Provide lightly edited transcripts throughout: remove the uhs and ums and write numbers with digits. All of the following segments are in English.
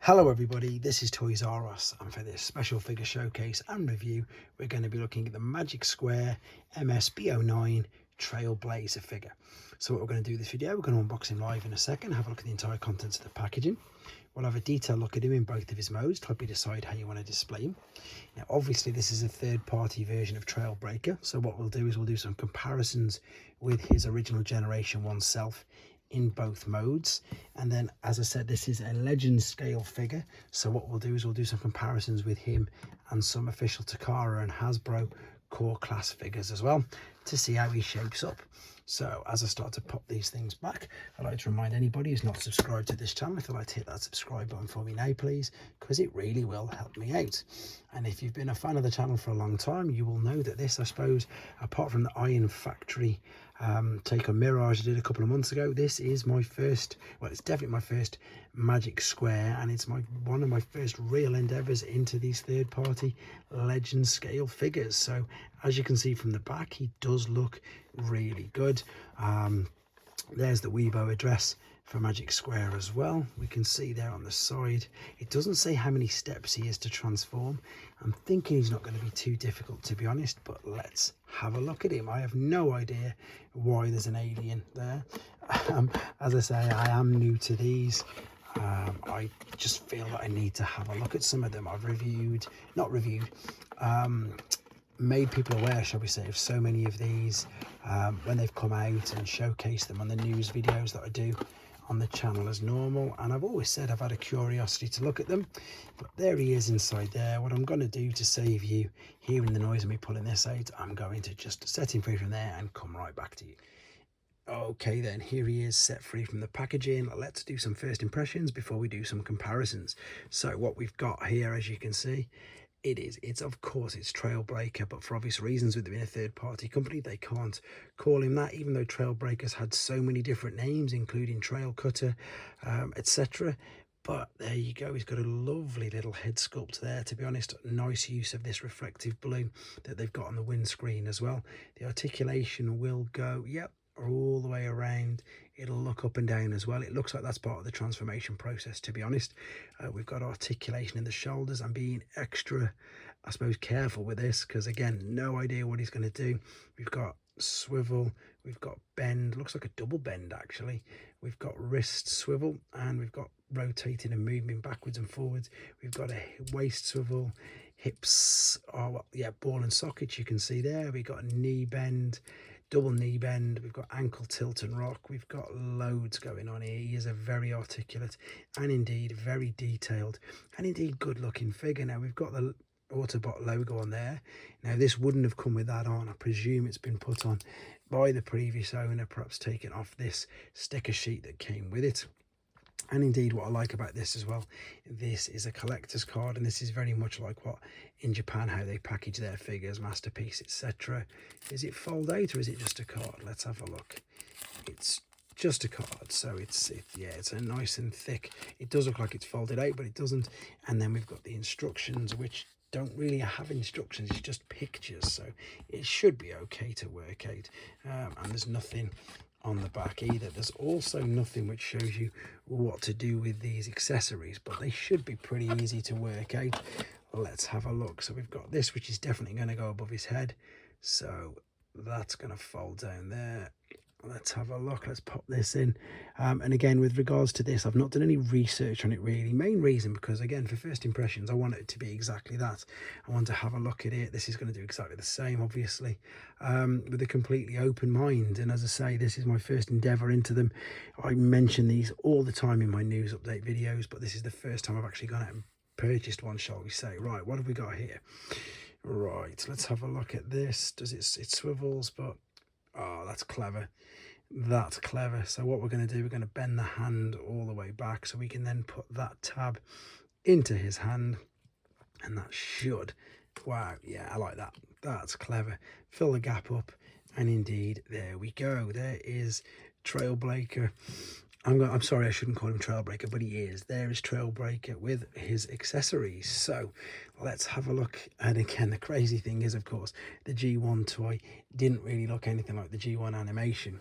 Hello everybody, this is Toys R Us, and for this special figure showcase and review we're going to be looking at the Magic Square MS B09 Trailblazer figure. So what we're going to do in this video, we're going to unbox him live in a second, have a look at the entire contents of the packaging. We'll have a detailed look at him in both of his modes to help you decide how you want to display him. Now obviously this is a third-party version of Trailbreaker, so what we'll do is we'll do some comparisons with his original Generation 1 self in both modes. And then, as I said, this is a legend scale figure, so what we'll do is we'll do some comparisons with him and some official Takara and Hasbro core class figures as well to see how he shapes up. So as I start to pop these things back, I'd like to remind anybody who's not subscribed to this channel, if they'd like to hit that subscribe button for me now please, because it really will help me out. And if you've been a fan of the channel for a long time, you will know that this, I suppose, apart from the Iron Factory take on Mirage I did a couple of months ago, this is my first, well, it's definitely my first Magic Square, and it's one of my first real endeavors into these third-party legend scale figures. So as you can see from the back, he does look really good. There's the Weibo address for Magic Square as well. We can see there on the side, it doesn't say how many steps he is to transform. I'm thinking he's not going to be too difficult, to be honest, but let's have a look at him. I have no idea why there's an alien there. As I say, I am new to these. I just feel that I need to have a look at some of them. I've made people aware, shall we say, of so many of these when they've come out, and showcased them on the news videos that I do on the channel as normal. And I've always said I've had a curiosity to look at them, but there he is inside there. What I'm going to do to save you hearing the noise of me pulling this out, I'm going to just set him free from there and come right back to you. Okay then, here he is set free from the packaging. Let's do some first impressions before we do some comparisons. So what we've got here, as you can see, it's of course it's Trailbreaker, but for obvious reasons, with it being a third-party company, they can't call him that, even though Trailbreaker's had so many different names, including Trail Cutter, etc. But there you go, he's got a lovely little head sculpt there. To be honest, nice use of this reflective blue that they've got on the windscreen as well. The articulation will go, yep, all the way around. It'll look up and down as well. It looks like that's part of the transformation process, to be honest. We've got articulation in the shoulders. I'm being extra, I suppose, careful with this because, again, no idea what he's going to do. We've got swivel, we've got bend, looks like a double bend actually. We've got wrist swivel, and we've got rotating and moving backwards and forwards. We've got a waist swivel, hips, oh well, yeah, ball and sockets, you can see there. We've got a knee bend, double knee bend, we've got ankle tilt and rock. We've got loads going on here. He is a very articulate and indeed very detailed and indeed good looking figure. Now we've got the Autobot logo on there. Now this wouldn't have come with that on. I presume it's been put on by the previous owner, perhaps taken off this sticker sheet that came with it. And indeed, what I like about this as well, this is a collector's card, and this is very much like what in Japan, how they package their figures, Masterpiece, etc. Is it fold out or is it just a card? Let's have a look. It's just a card, so it's a nice and thick. It does look like it's folded out, but it doesn't. And then we've got the instructions, which don't really have instructions, it's just pictures, so it should be okay to work out. And there's nothing on the back either. There's also nothing which shows you what to do with these accessories, but they should be pretty easy to work out. Let's have a look. So we've got this, which is definitely going to go above his head, so that's going to fold down there. Let's have a look. Let's pop this in. And again, with regards to this, I've not done any research on it really. Main reason because, again, for first impressions, I want it to be exactly that. I want to have a look at it. This is going to do exactly the same, obviously, with a completely open mind. And as I say, this is my first endeavour into them. I mention these all the time in my news update videos, but this is the first time I've actually gone out and purchased one, shall we say. Right, what have we got here? Right, let's have a look at this. It swivels, but oh, that's clever. That's clever. So what we're going to do, we're going to bend the hand all the way back so we can then put that tab into his hand, and that should, wow, yeah, I like that. That's clever. Fill the gap up, and indeed, there we go. There is Trailbreaker. I'm sorry, I shouldn't call him Trailbreaker, but he is. There is Trailbreaker with his accessories. So let's have a look. And again, the crazy thing is, of course, the G1 toy didn't really look anything like the G1 animation.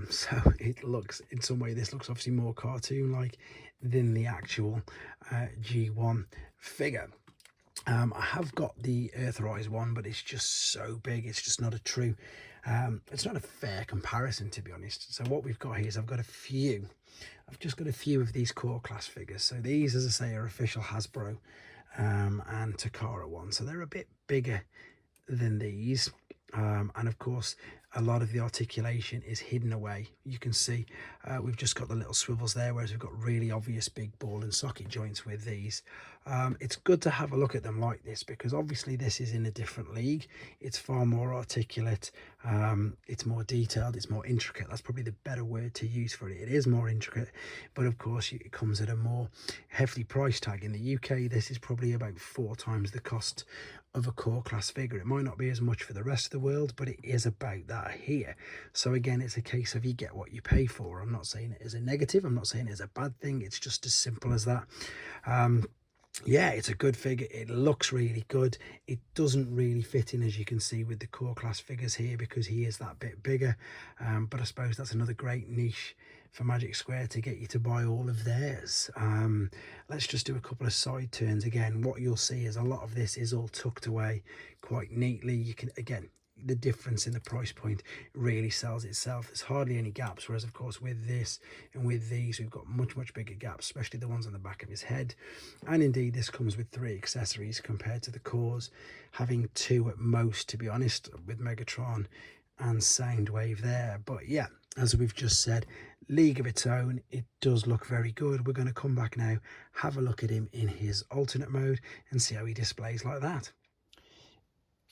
So it looks, in some way, this looks obviously more cartoon-like. than the actual G1 figure. I have got the Earthrise one, but it's just so big. It's just not a true, it's not a fair comparison, to be honest. So what we've got here is I've just got a few of these core class figures. So these, as I say, are official Hasbro and Takara ones. So they're a bit bigger than these. And of course, a lot of the articulation is hidden away. You can see we've just got the little swivels there, whereas we've got really obvious big ball and socket joints with these. It's good to have a look at them like this, because obviously this is in a different league. It's far more articulate, it's more detailed, it's more intricate. That's probably the better word to use for it. It is more intricate, but of course it comes at a more hefty price tag. In the UK, this is probably about 4 times the cost of a core class figure. It might not be as much for the rest of the world, but it is about that here. So again, it's a case of you get what you pay for. I'm not saying it is a negative, I'm not saying it's a bad thing, it's just as simple as that. Yeah, it's a good figure. It looks really good. It doesn't really fit in, as you can see, with the core class figures here, because he is that bit bigger. But I suppose that's another great niche for Magic Square to get you to buy all of theirs. Let's just do a couple of side turns. Again, what you'll see is a lot of this is all tucked away quite neatly. You can, again, the difference in the price point really sells itself. There's hardly any gaps, whereas of course with this and with these we've got much bigger gaps, especially the ones on the back of his head. And indeed this comes with 3 accessories compared to the cores having 2 at most, to be honest, with Megatron and Soundwave there. But yeah, as we've just said, league of its own. It does look very good. We're going to come back now, have a look at him in his alternate mode and see how he displays like that.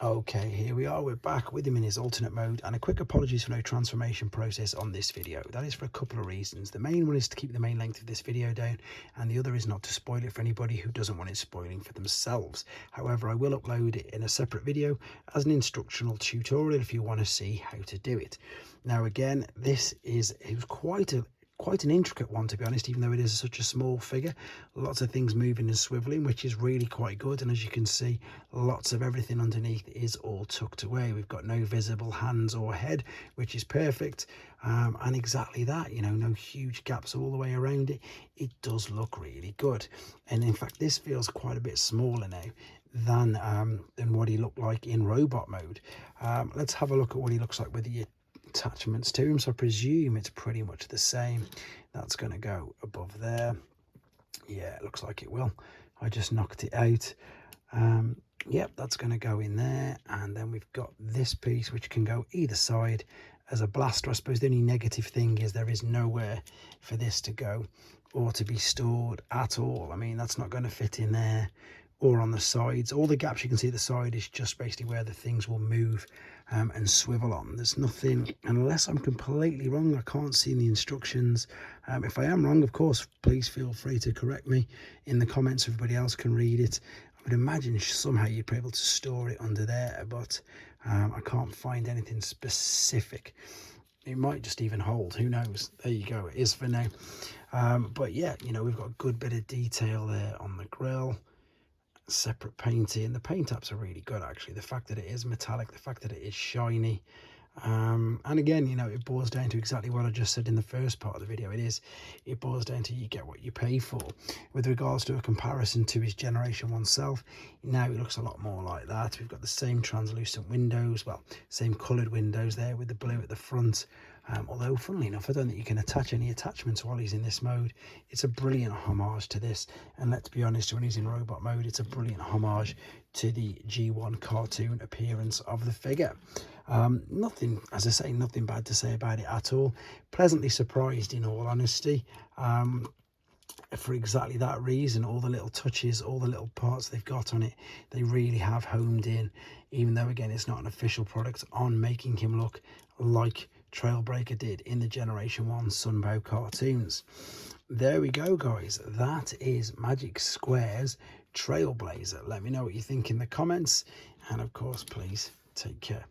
Okay, here we are, we're back with him in his alternate mode, and a quick apologies for no transformation process on this video. That is for a couple of reasons. The main one is to keep the main length of this video down, and the other is not to spoil it for anybody who doesn't want it spoiling for themselves. However, I will upload it in a separate video as an instructional tutorial if you want to see how to do it. Now again, it was quite an intricate one, to be honest, even though it is such a small figure. Lots of things moving and swiveling, which is really quite good. And as you can see, lots of everything underneath is all tucked away. We've got no visible hands or head, which is perfect. And exactly that, you know, no huge gaps all the way around it. It does look really good. And in fact, this feels quite a bit smaller now than what he looked like in robot mode. Let's have a look at what he looks like with the attachments to him. So I presume it's pretty much the same. That's going to go above there. Yeah, it looks like it will. I just knocked it out. Yep, that's going to go in there. And then we've got this piece which can go either side as a blaster. I suppose the only negative thing is there is nowhere for this to go or to be stored at all. I mean, that's not going to fit in there or on the sides. All the gaps you can see at the side is just basically where the things will move and swivel on. There's nothing, unless I'm completely wrong, I can't see in the instructions. If I am wrong, of course, please feel free to correct me in the comments. Everybody else can read it. I would imagine somehow you'd be able to store it under there, but I can't find anything specific. It might just even hold, who knows. There you go, it is for now. But yeah, you know, we've got a good bit of detail there on the grill. Separate painting. The paint apps are really good, actually. The fact that it is metallic, the fact that it is shiny, and again, you know, it boils down to exactly what I just said in the first part of the video. It boils down to you get what you pay for. With regards to a comparison to his Generation 1 self, now it looks a lot more like that. We've got the same translucent windows, well, same coloured windows there with the blue at the front. Although, funnily enough, I don't think you can attach any attachments while he's in this mode. It's a brilliant homage to this. And let's be honest, when he's in robot mode, it's a brilliant homage to the G1 cartoon appearance of the figure. Nothing, as I say, nothing bad to say about it at all. Pleasantly surprised, in all honesty. For exactly that reason, all the little touches, all the little parts they've got on it, they really have homed in, even though, again, it's not an official product, on making him look like Trailbreaker did in the Generation 1 Sunbow cartoons. There we go, guys. That is Magic Square's Trailblazer. Let me know what you think in the comments, and of course, please take care.